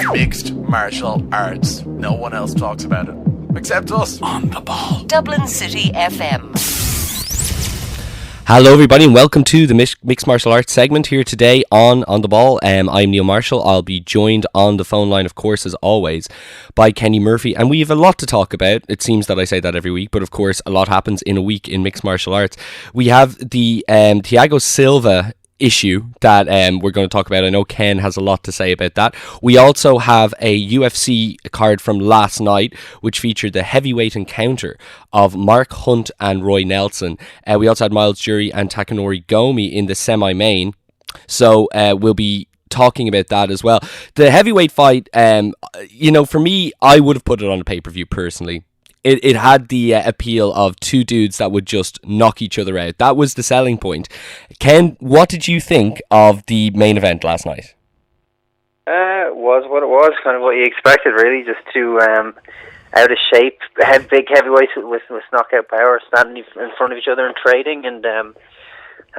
Mixed martial arts. No one else talks about it. Except us. On the ball. Dublin City FM. Hello everybody and welcome to the Mixed Martial Arts segment here today on the Ball. I'm Neil Marshall. I'll be joined on the phone line, of course, as always, by Kenny Murphy. And we have a lot to talk about. It seems that I say that every week, but of course a lot happens in a week in mixed martial arts. We have the Tiago Silva issue that we're going to talk about. I know Ken has a lot to say about that. We also have a UFC card from last night which featured the heavyweight encounter of Mark Hunt and Roy Nelson. We also had Miles Jury and Takanori Gomi in the semi-main, so we'll be talking about that as well. The heavyweight fight, for me, I would have put it on a pay-per-view personally. It had the appeal of two dudes that would just knock each other out. That was the selling point. Ken, what did you think of the main event last night? It was what it was, kind of what you expected, really. Just two out of shape, big heavyweights with knockout power standing in front of each other and trading, and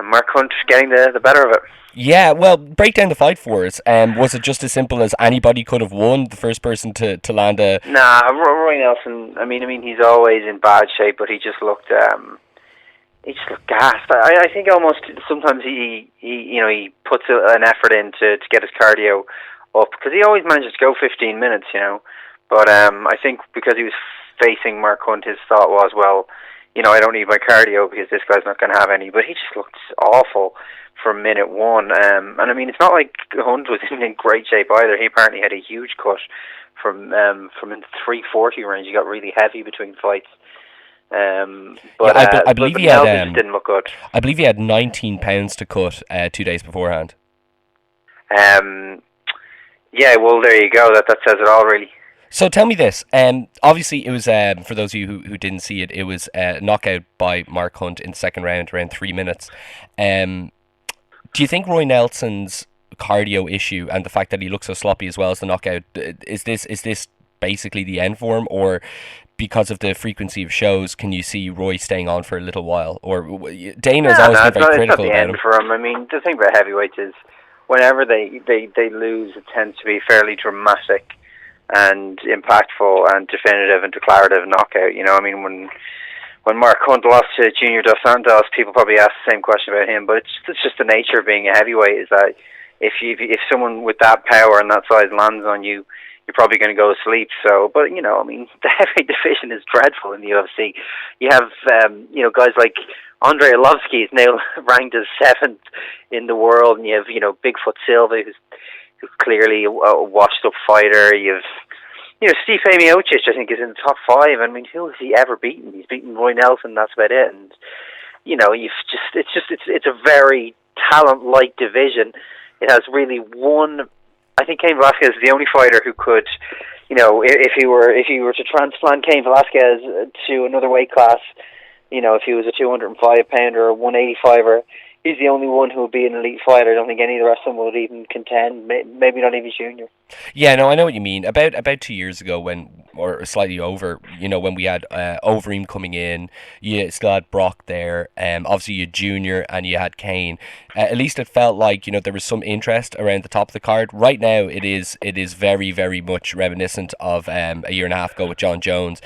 Mark Hunt getting the better of it. Yeah, well, break down the fight for us. Was it just as simple as anybody could have won, the first person to land a... Nah, Roy Nelson, I mean, he's always in bad shape, but he just looked gassed. I think almost sometimes he puts an effort in to get his cardio up, because he always manages to go 15 minutes, But I think because he was facing Mark Hunt, his thought was, well, I don't need my cardio because this guy's not going to have any. But he just looked awful from minute one. And I mean, it's not like Hunt was in great shape either. He apparently had a huge cut from in the 340 range. He got really heavy between fights. I believe he had, didn't look good. I believe he had 19 pounds to cut 2 days beforehand. Yeah, well, there you go. That says it all, really. So tell me this, obviously it was, for those of you who didn't see it, it was a knockout by Mark Hunt in the second round, around 3 minutes. Do you think Roy Nelson's cardio issue and the fact that he looks so sloppy as well as the knockout, is this basically the end for him, or because of the frequency of shows, can you see Roy staying on for a little while? Or Dana's always been very critical about him. It's not the end for him. I mean, the thing about heavyweights is whenever they lose, it tends to be fairly dramatic and impactful and definitive and declarative knockout. I mean, when Mark Hunt lost to Junior Dos Santos, people probably asked the same question about him, but it's just the nature of being a heavyweight, is that if someone with that power and that size lands on you, you're probably going to go to sleep. So, but I mean, the heavyweight division is dreadful in the UFC. You have guys like Andrei Arlovsky is now ranked as 7th in the world, and you have Bigfoot Silva, who's clearly a washed-up fighter. You've Stipe Miocic, I think, is in the top 5. I mean, who has he ever beaten? He's beaten Roy Nelson. That's about it. And it's a very talent-light division. It has really one. I think Cain Velasquez is the only fighter who could, if he were to transplant Cain Velasquez to another weight class, if he was a 205 pounder or 185er. He's the only one who would be an elite fighter. I don't think any of the rest of them would even contend. Maybe not even Junior. Yeah, no, I know what you mean. About 2 years ago, or slightly over, when we had Overeem coming in, you still had Brock there. Obviously, you had Junior and you had Kane. At least it felt like there was some interest around the top of the card. Right now, it is very, very much reminiscent of a year and a half ago with John Jones.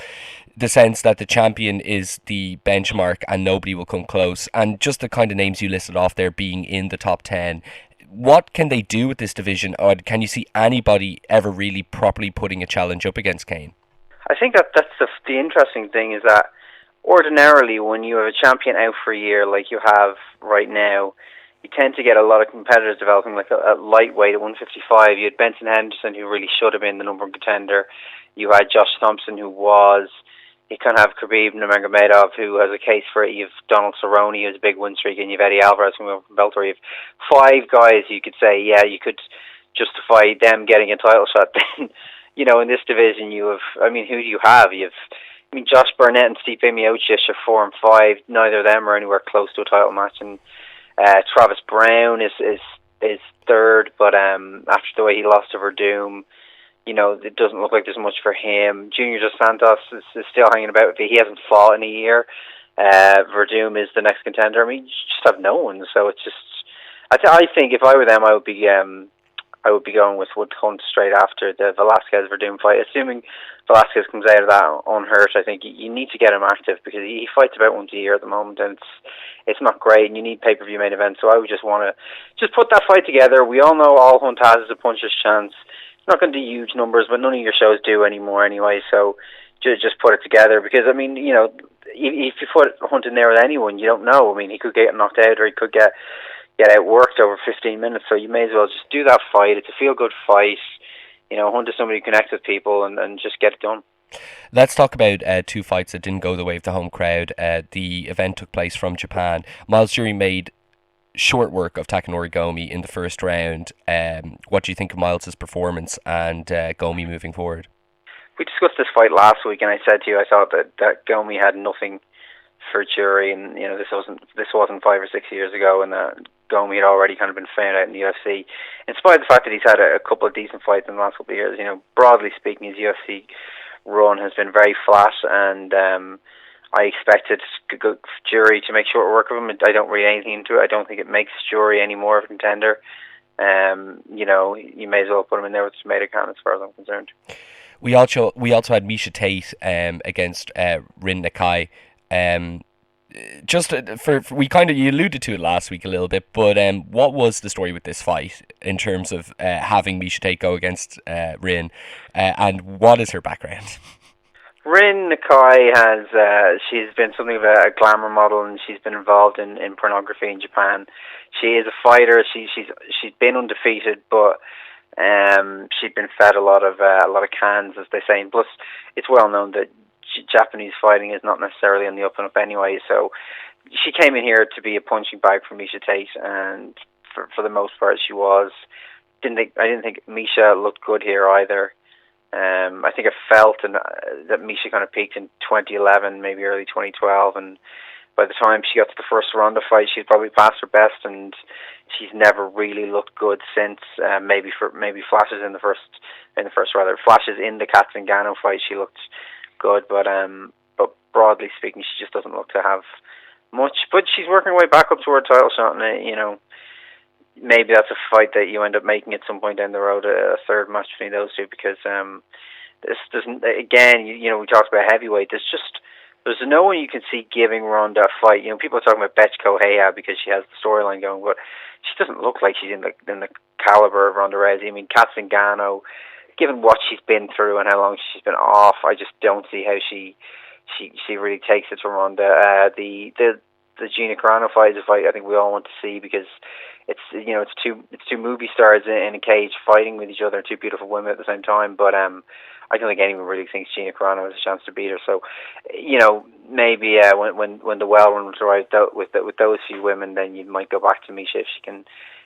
The sense that the champion is the benchmark and nobody will come close, and just the kind of names you listed off there being in the top 10. What can they do with this division, or can you see anybody ever really properly putting a challenge up against Kane? I think that's the interesting thing, is that ordinarily when you have a champion out for a year like you have right now, you tend to get a lot of competitors developing, like a lightweight at 155. You had Benson Henderson, who really should have been the number one contender. You had Josh Thompson, who was. You kind of have Khabib Nurmagomedov, who has a case for it. You have Donald Cerrone, who has a big win streak, and you have Eddie Alvarez from Bellator. You have 5 guys you could say, yeah, you could justify them getting a title shot. Then, in this division, you have, who do you have? Josh Barnett and Stipe Miocic are 4 and 5. Neither of them are anywhere close to a title match. And Travis Brown is 3rd, but after the way he lost to Verdum, it doesn't look like there's much for him. Junior Dos Santos is still hanging about. He hasn't fought in a year. Verdum is the next contender. You just have no one. So it's just, I think if I were them, I would be I would be going with Hunt straight after the Velasquez Verdum fight. Assuming Velasquez comes out of that unhurt, I think you need to get him active, because he fights about once a year at the moment, and it's not great, and you need pay-per-view main events. So I would just want to just put that fight together. We all know all Hunt has is a puncher's chance. It's not going to do huge numbers, but none of your shows do anymore anyway. So just put it together, because I mean, you know, if you put Hunt in there with anyone, you don't know. I mean, he could get knocked out, or he could get outworked over 15 minutes. So you may as well just do that fight. It's a feel-good fight. You know, Hunt is somebody who connects with people, and just get it done. Let's talk about two fights that didn't go the way of the home crowd. The event took place from Japan. Miles Jury made short work of Takanori Gomi in the first round. What do you think of Miles' performance and Gomi moving forward? We discussed this fight last week, and I said to you, I thought that Gomi had nothing for Jury, and you know, this wasn't 5 or 6 years ago, and Gomi had already kind of been found out in the UFC. In spite of the fact that he's had a couple of decent fights in the last couple of years, you know, broadly speaking, his UFC run has been very flat, and I expected Jury to make short work of him. I don't read anything into it. I don't think it makes Jury any more of a contender. You know, you may as well put him in there with Tomato Can, as far as I'm concerned. We also had Miesha Tate against Rin Nakai. Just we kind of, you alluded to it last week a little bit, but what was the story with this fight in terms of having Miesha Tate go against Rin, and what is her background? Rin Nakai she's been something of a glamour model, and she's been involved in pornography in Japan. She is a fighter. She's been undefeated, but she'd been fed a lot of cans, as they say. And plus, it's well known that Japanese fighting is not necessarily on the up and up anyway. So she came in here to be a punching bag for Miesha Tate, and for the most part, she was. I didn't think Miesha looked good here either. I think I felt that Miesha kind of peaked in 2011, maybe early 2012, and by the time she got to the first Ronda fight, she'd probably passed her best, and she's never really looked good since. Maybe flashes in the flashes in the Katzengano fight, she looked good, but broadly speaking, she just doesn't look to have much. But she's working her way back up to her title shot, and you know, maybe that's a fight that you end up making at some point down the road, a third match between those two, because this doesn't. Again, you know, we talked about heavyweight. There's no one you can see giving Ronda a fight. You know, people are talking about Betch Correia because she has the storyline going, but she doesn't look like she's in the caliber of Ronda Rousey. I mean, Katzengano, given what she's been through and how long she's been off, I just don't see how she really takes it to Ronda. The Gina Carano fight is a fight I think we all want to see, because it's two movie stars in a cage fighting with each other, two beautiful women at the same time. But I don't think anyone really thinks Gina Carano has a chance to beat her. So, you know, maybe when the well runs right with those few women, then you might go back to Miesha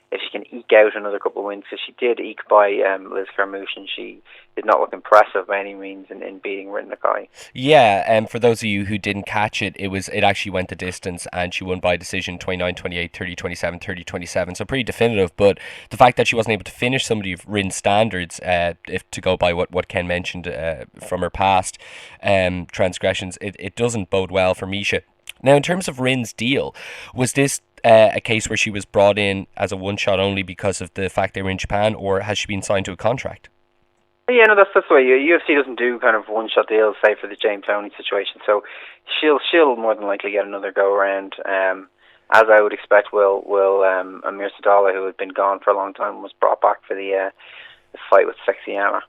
if she can eke out another couple of wins, because she did eke by Liz Carmouche, and she did not look impressive by any means in beating Rin Nakai. Yeah, for those of you who didn't catch it, it actually went the distance, and she won by decision 29-28, 30-27, 30-27, so pretty definitive. But the fact that she wasn't able to finish somebody of Rin's standards, if to go by what Ken mentioned from her past transgressions, it doesn't bode well for Miesha. Now, in terms of Rin's deal, was this a case where she was brought in as a one-shot only because of the fact they were in Japan, or has she been signed to a contract? Yeah, no, that's the way. UFC doesn't do kind of one-shot deals, say for the James Toney situation. So she'll more than likely get another go around. As I would expect, will Amir Sadallah, who had been gone for a long time, was brought back for the fight with Sexy Anna.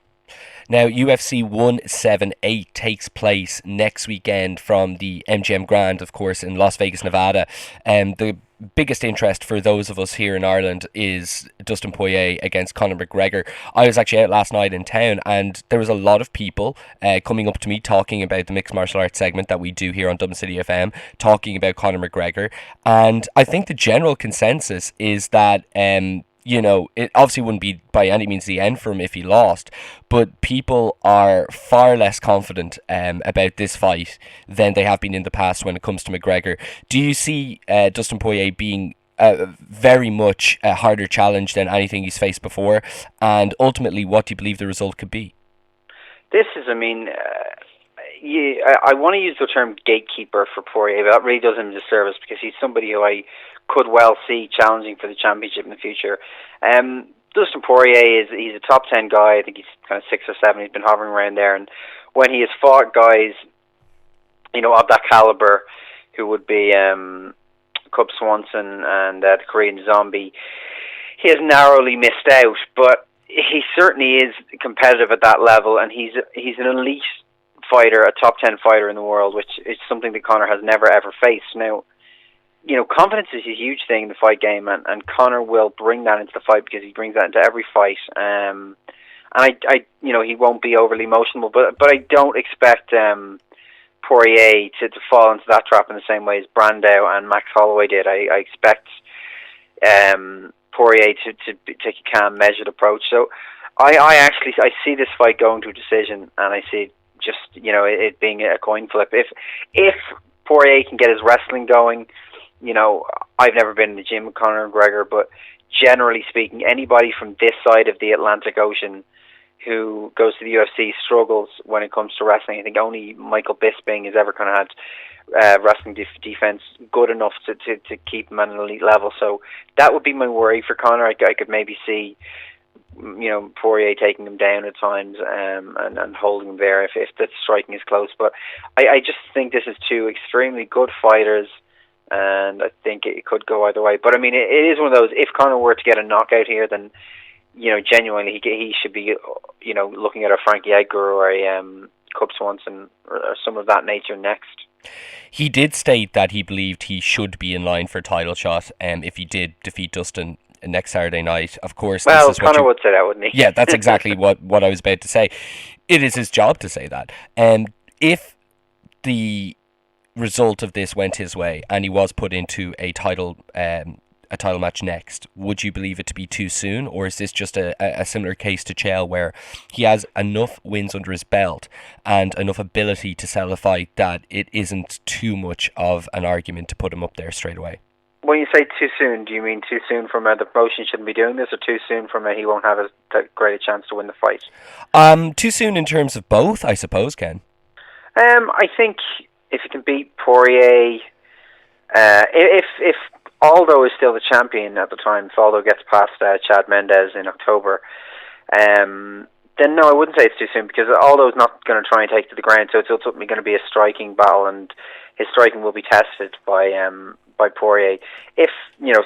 Now, UFC 178 takes place next weekend from the MGM Grand, of course, in Las Vegas, Nevada. The biggest interest for those of us here in Ireland is Dustin Poirier against Conor McGregor. I was actually out last night in town, and there was a lot of people coming up to me talking about the mixed martial arts segment that we do here on Dublin City FM, talking about Conor McGregor. And I think the general consensus is that you know, it obviously wouldn't be by any means the end for him if he lost, but people are far less confident about this fight than they have been in the past when it comes to McGregor. Do you see Dustin Poirier being very much a harder challenge than anything he's faced before? And ultimately, what do you believe the result could be? This is, I mean, I want to use the term gatekeeper for Poirier, but that really does him a disservice, because he's somebody who I could well see challenging for the championship in the future. Dustin Poirier he's a top 10 guy. I think he's kind of 6 or 7. He's been hovering around there, and when he has fought guys, of that caliber, who would be Cub Swanson and the Korean Zombie, he has narrowly missed out. But he certainly is competitive at that level, and he's an elite fighter, a top 10 fighter in the world, which is something that Conor has never ever faced. Now, confidence is a huge thing in the fight game, and Conor will bring that into the fight because he brings that into every fight. And he won't be overly emotional, but I don't expect Poirier to fall into that trap in the same way as Brandao and Max Holloway did. I expect Poirier to take a calm, measured approach. So I see this fight going to a decision, and I see just it being a coin flip. If Poirier can get his wrestling going, I've never been in the gym with Conor McGregor, but generally speaking, anybody from this side of the Atlantic Ocean who goes to the UFC struggles when it comes to wrestling. I think only Michael Bisping has ever kind of had wrestling defense good enough to keep him at an elite level. So that would be my worry for Conor. I could maybe see Poirier taking him down at times and holding him there if the striking is close. But I just think this is two extremely good fighters, and I think it could go either way. But I mean, it is one of those, if Conor were to get a knockout here, then genuinely he should be looking at a Frankie Edgar or a Cub Swanson or some of that nature next. He did state that he believed he should be in line for a title shot if he did defeat Dustin next Saturday night. Of course, well, Conor would say that, wouldn't he? Yeah, that's exactly what I was about to say. It is his job to say that. If the result of this went his way and he was put into a title match next, would you believe it to be too soon, or is this just a similar case to Chael where he has enough wins under his belt and enough ability to sell a fight that it isn't too much of an argument to put him up there straight away? When you say too soon, do you mean too soon from the promotion shouldn't be doing this, or too soon from he won't have that great a chance to win the fight? Too soon in terms of both, I suppose, Ken. I think if you can beat Poirier, if Aldo is still the champion at the time, if Aldo gets past Chad Mendes in October, then no, I wouldn't say it's too soon, because Aldo's not going to try and take it to the ground, so it's ultimately going to be a striking battle, and his striking will be tested by Poirier. If,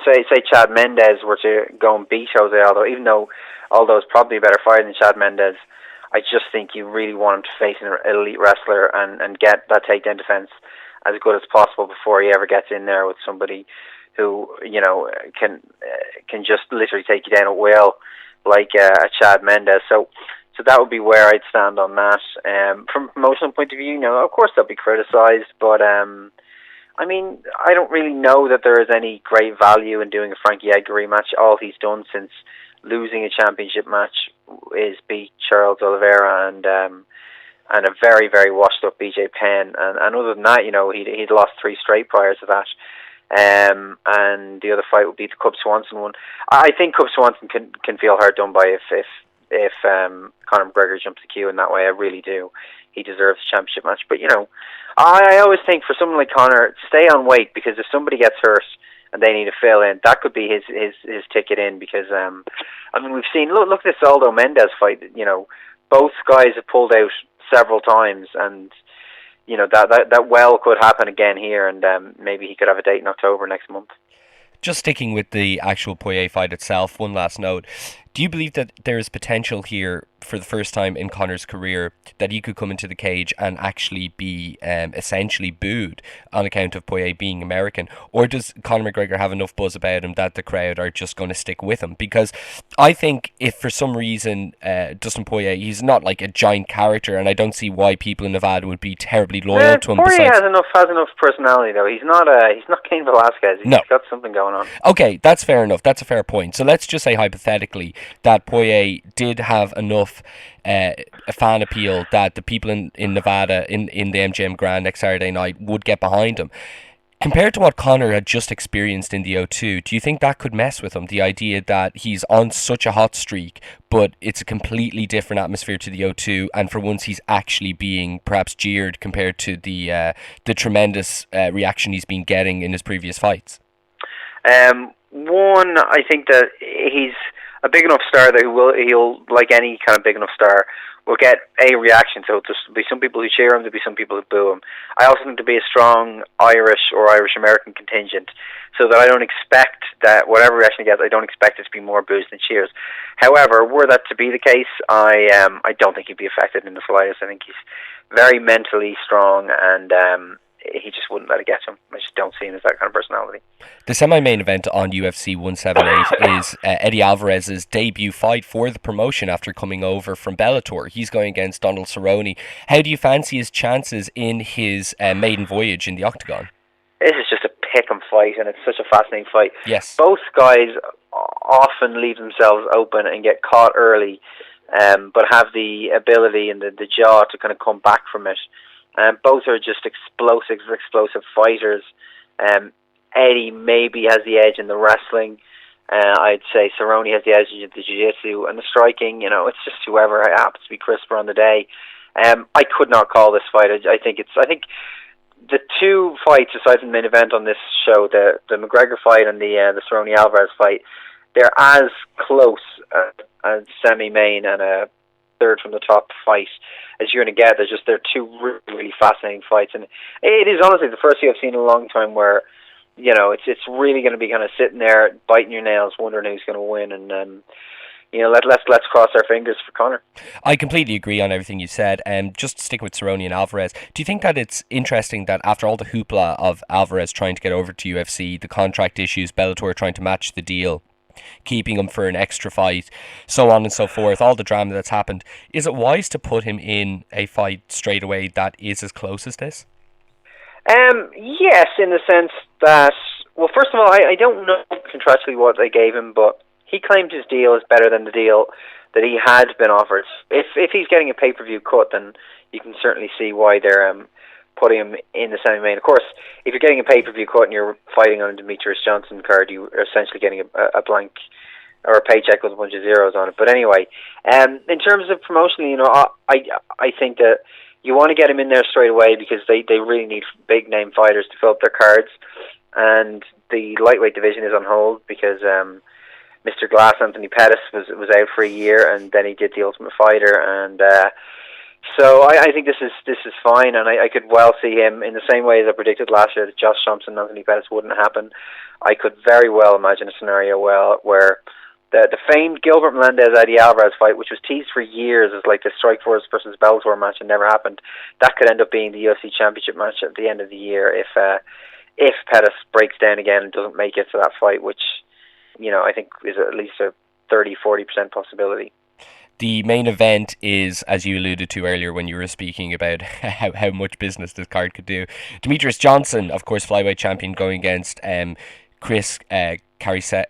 say Chad Mendes were to go and beat Jose Aldo, even though Aldo is probably a better fighter than Chad Mendes, I just think you really want him to face an elite wrestler and get that takedown defense as good as possible before he ever gets in there with somebody who can just literally take you down at will, like a Chad Mendes. So that would be where I'd stand on that. From a promotional point of view, of course they'll be criticised, but I mean, I don't really know that there is any great value in doing a Frankie Edgar rematch. All he's done since losing a championship match is beat Charles Oliveira and a very, very washed up BJ Penn, and other than that, he'd lost 3 straight prior to that. And the other fight would be the Cub Swanson one. I think Cub Swanson can feel hard done by if Conor McGregor jumps the queue in that way. I really do. He deserves a championship match. But I always think for someone like Conor, stay on weight, because if somebody gets hurt and they need to fill in, that could be his ticket in. Because I mean, we've seen look at this Aldo Mendes fight. Both guys have pulled out several times, and that well could happen again here, and maybe he could have a date in October next month. Just sticking with the actual Poirier fight itself, one last note. Do you believe that there is potential here for the first time in Conor's career that he could come into the cage and actually be essentially booed on account of Poirier being American? Or does Conor McGregor have enough buzz about him that the crowd are just going to stick with him? Because I think if for some reason Dustin Poirier, he's not like a giant character, and I don't see why people in Nevada would be terribly loyal to him. Poirier has enough personality, though. He's not Cain Velasquez. He's got something going on. Okay, that's fair enough. That's a fair point. So let's just say hypothetically that Poirier did have enough a fan appeal that the people in Nevada in the MGM Grand next Saturday night would get behind him. Compared to what Conor had just experienced in the O2, do you think that could mess with him? The idea that he's on such a hot streak, but it's a completely different atmosphere to the O2, and for once he's actually being perhaps jeered compared to the tremendous reaction he's been getting in his previous fights? One, I think that he's a big enough star that he'll like any kind of big enough star, will get a reaction. So there'll be some people who cheer him, there'll be some people who boo him. I also think there'll be a strong Irish or Irish American contingent, so that I don't expect that whatever reaction he gets, I don't expect it to be more boos than cheers. However, were that to be the case, I don't think he'd be affected in the slightest. I think he's very mentally strong, and he just wouldn't let it get to him. I just don't see him as that kind of personality. The semi-main event on UFC 178 is Eddie Alvarez's debut fight for the promotion after coming over from Bellator. He's going against Donald Cerrone. How do you fancy his chances in his maiden voyage in the octagon? This is just a pick-em fight, and it's such a fascinating fight. Yes. Both guys often leave themselves open and get caught early, but have the ability and the jaw to kind of come back from it. Both are just explosive fighters. Eddie maybe has the edge in the wrestling. I'd say Cerrone has the edge in the jiu-jitsu, and the striking, it's just whoever happens to be crisper on the day. I could not call this fight. I think the two fights aside from the main event on this show, the McGregor fight and the Cerrone Alvarez fight, they're as close as semi-main and a third from the top fight as you're going to get. They're two really, really fascinating fights, and it is honestly the first UFC in a long time where it's really going to be kind of sitting there biting your nails, wondering who's going to win, and let's cross our fingers for Conor. I completely agree on everything you said. Just sticking with Cerrone and Alvarez, do you think that it's interesting that after all the hoopla of Alvarez trying to get over to UFC, the contract issues, Bellator trying to match the deal, keeping him for an extra fight, so on and so forth, all the drama that's happened, is it wise to put him in a fight straight away that is as close as this? Yes, in the sense that, well, first of all, I don't know contractually what they gave him, but he claimed his deal is better than the deal that he had been offered. If he's getting a pay-per-view cut, then you can certainly see why they're putting him in the semi-main. Of course, if you're getting a pay-per-view cut and you're fighting on a Demetrius Johnson card, you are essentially getting a blank or a paycheck with a bunch of zeros on it. But anyway, in terms of promotion, I think that you want to get him in there straight away because they really need big-name fighters to fill up their cards, and the lightweight division is on hold because Mr. Glass, Anthony Pettis, was out for a year, and then he did the Ultimate Fighter, and so I think this is fine, and I could well see him in the same way as I predicted last year that Josh Thompson and Anthony Pettis wouldn't happen. I could very well imagine a scenario where the famed Gilbert Melendez-Eddie Alvarez fight, which was teased for years as like the Strikeforce versus Bellator match and never happened, that could end up being the UFC Championship match at the end of the year if Pettis breaks down again and doesn't make it to that fight, which I think is at least a 30-40% possibility. The main event is, as you alluded to earlier when you were speaking about how much business this card could do, Demetrius Johnson, of course, flyweight champion, going against Chris Cariaso.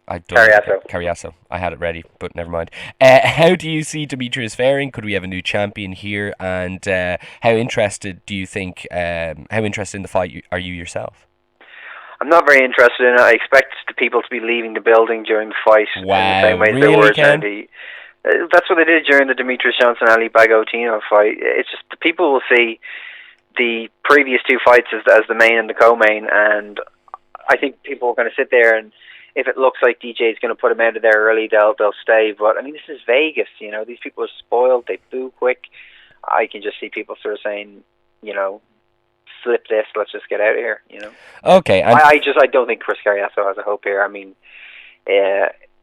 I had it ready, but never mind. How do you see Demetrius faring? Could we have a new champion here? And how interested do you think? How interested in the fight are you yourself? I'm not very interested in it. I expect the people to be leaving the building during the fight in the same way really, they were during the. That's what they did during the Demetrius Johnson Ali Bagotino fight. It's just the people will see the previous two fights as the main and the co-main, and I think people are going to sit there, and if it looks like DJ is going to put him out of there early, they'll stay. But I mean, this is Vegas. These people are spoiled. They boo quick. I can just see people sort of saying, flip this. Let's just get out of here. Okay. I don't think Chris Cariaso has a hope here. I mean,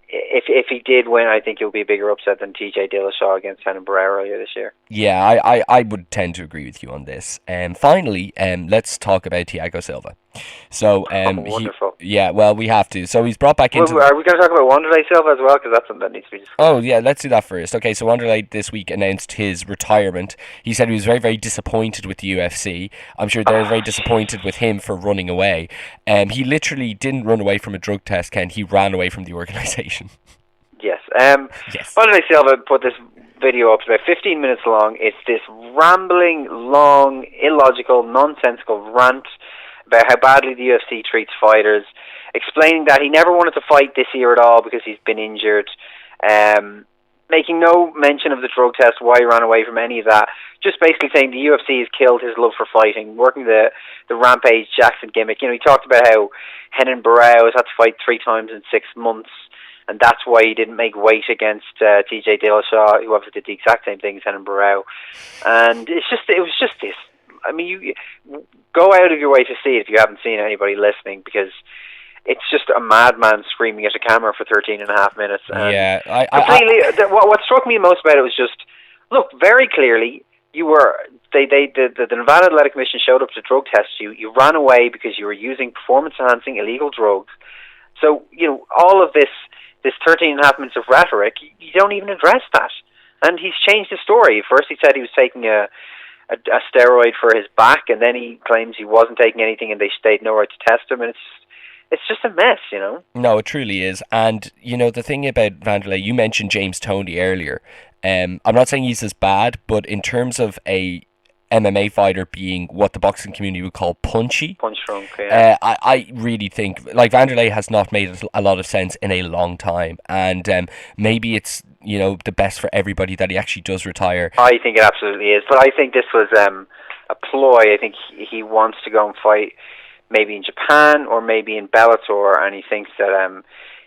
if he did win, I think it would be a bigger upset than TJ Dillashaw against Henan Barrera earlier this year. Yeah, I would tend to agree with you on this. Finally, let's talk about Tiago Silva. So, wonderful. We have to. So he's brought back into. Are we going to talk about Wanderlei Silva as well? Because that's something that needs to be discussed. Oh yeah, let's do that first. Okay, so Wanderlei this week announced his retirement. He said he was very, very disappointed with the UFC. I'm sure they're very disappointed with him for running away. He literally didn't run away from a drug test, Ken. He ran away from the organisation. Yes. Yes. Wanderlei Silva put this video up. It's about 15 minutes long. It's this rambling, long, illogical, nonsensical rant about how badly the UFC treats fighters, explaining that he never wanted to fight this year at all because he's been injured, making no mention of the drug test, why he ran away from any of that, just basically saying the UFC has killed his love for fighting, working the Rampage Jackson gimmick. He talked about how Henan Barrera has had to fight 3 times in 6 months, and that's why he didn't make weight against TJ Dillashaw, who obviously did the exact same thing as Henan Barrow. And it was just this. I mean, you go out of your way to see it if you haven't seen anybody listening, because it's just a madman screaming at a camera for 13 and a half minutes. And what struck me most about it was just, look, very clearly, the Nevada Athletic Commission showed up to drug test you. You ran away because you were using performance-enhancing illegal drugs. So, all of this 13 and a half minutes of rhetoric, you don't even address that. And he's changed his story. First he said he was taking a steroid for his back, and then he claims he wasn't taking anything and they had no right to test him, and it's just a mess, No, it truly is. And, the thing about Wanderlei, you mentioned James Toney earlier. I'm not saying he's as bad, but in terms of a MMA fighter being what the boxing community would call punchy, punch drunk, yeah. I really think Wanderlei has not made a lot of sense in a long time, and maybe it's the best for everybody that he actually does retire. I think it absolutely is, but I think this was a ploy. I think he wants to go and fight maybe in Japan or maybe in Bellator, and he thinks that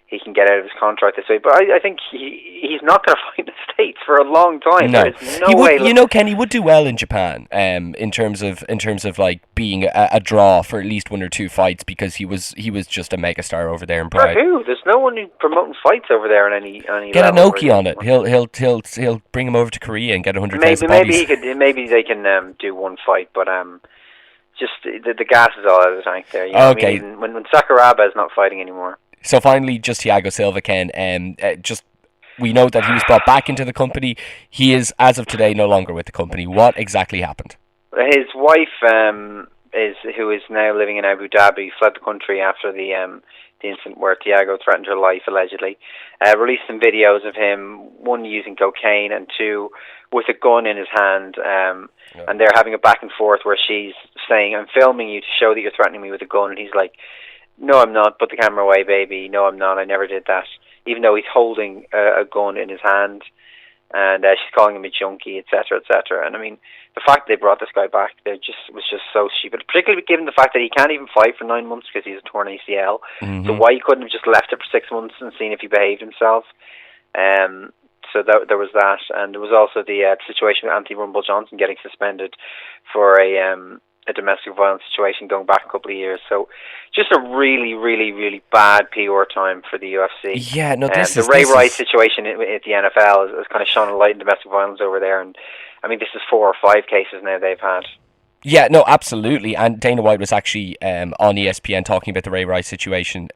he can get out of his contract this way. But I think he's not going to fight in the States for a long time. No, there's no way. Ken, he would do well in Japan. In terms of like being a draw for at least one or two fights, because he was just a megastar over there in Pride. For who? There's no one promoting fights over there on any get level. Inoki on it. He'll bring him over to Korea and get 100,000 bodies. Maybe they can do one fight, but just the gas is all out of the tank there. Okay. I mean, when Sakuraba is not fighting anymore. So finally, just Tiago Silva, Ken. We know that he was brought back into the company. He is, as of today, no longer with the company. What exactly happened? His wife, who is now living in Abu Dhabi, fled the country after the incident where Tiago threatened her life, allegedly. Released some videos of him, one using cocaine and two with a gun in his hand. And they're having a back and forth where she's saying, "I'm filming you to show that you're threatening me with a gun," and he's like, "No, I'm not. Put the camera away, baby. No, I'm not. I never did that." Even though he's holding a gun in his hand, and she's calling him a junkie, etc., etc. And I mean, the fact they brought this guy back, was just so stupid. Particularly given the fact that he can't even fight for 9 months because he's a torn ACL. Mm-hmm. So why he couldn't have just left it for 6 months and seen if he behaved himself? So there was that, and there was also the situation with Anthony Rumble Johnson getting suspended for a domestic violence situation going back a couple of years. So just a really, really, really bad PR time for the UFC. Yeah, no, the Ray Rice situation at the NFL has kind of shone a light in domestic violence over there, and I mean, this is 4 or 5 cases now they've had. Yeah, no, absolutely. And Dana White was actually on ESPN talking about the Ray Rice situation.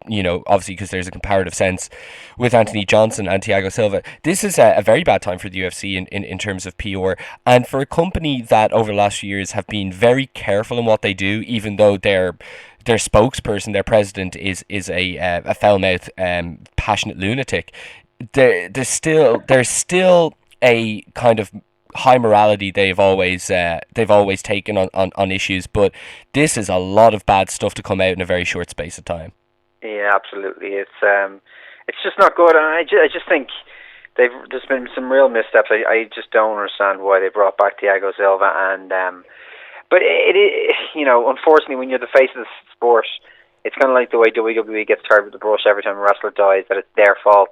Obviously because there's a comparative sense with Anthony Johnson and Tiago Silva. This is a very bad time for the UFC in terms of PR, and for a company that over the last few years have been very careful in what they do, even though their spokesperson, their president, is a foul-mouthed, passionate lunatic. There's still a kind of high morality they've always taken on issues, but this is a lot of bad stuff to come out in a very short space of time. Yeah, absolutely. It's just not good, and I just think there's been some real missteps. I just don't understand why they brought back Tiago Silva, and but it unfortunately, when you're the face of the sport, it's kind of like the way WWE gets tarred with the brush every time a wrestler dies, that it's their fault.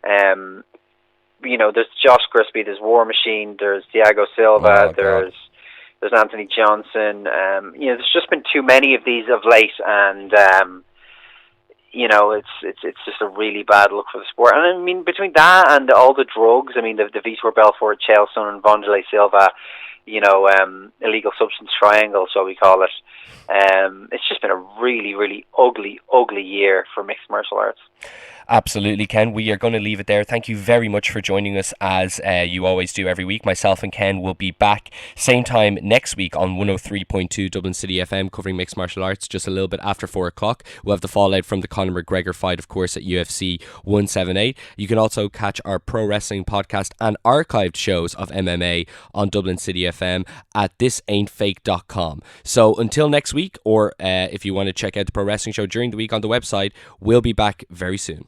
There's Josh Crispy, there's War Machine, there's Tiago Silva, there's Anthony Johnson. There's just been too many of these of late, and it's just a really bad look for the sport. And I mean, between that and all the drugs, I mean, the Vitor Belfort, Chael Sonnen, and Wanderlei Silva, illegal substance triangle, shall we call it. It's just been a really, really ugly year for mixed martial arts. Absolutely, Ken. We are going to leave it there. Thank you very much for joining us, as you always do every week. Myself and Ken will be back same time next week on 103.2 Dublin City FM, covering mixed martial arts just a little bit after 4 o'clock. We'll have the fallout from the Conor McGregor fight, of course, at UFC 178. You can also catch our pro wrestling podcast and archived shows of MMA on Dublin City FM at thisaintfake.com. So until next week, or if you want to check out the pro wrestling show during the week on the website, we'll be back very soon.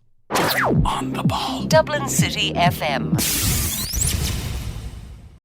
On the ball. Dublin City FM.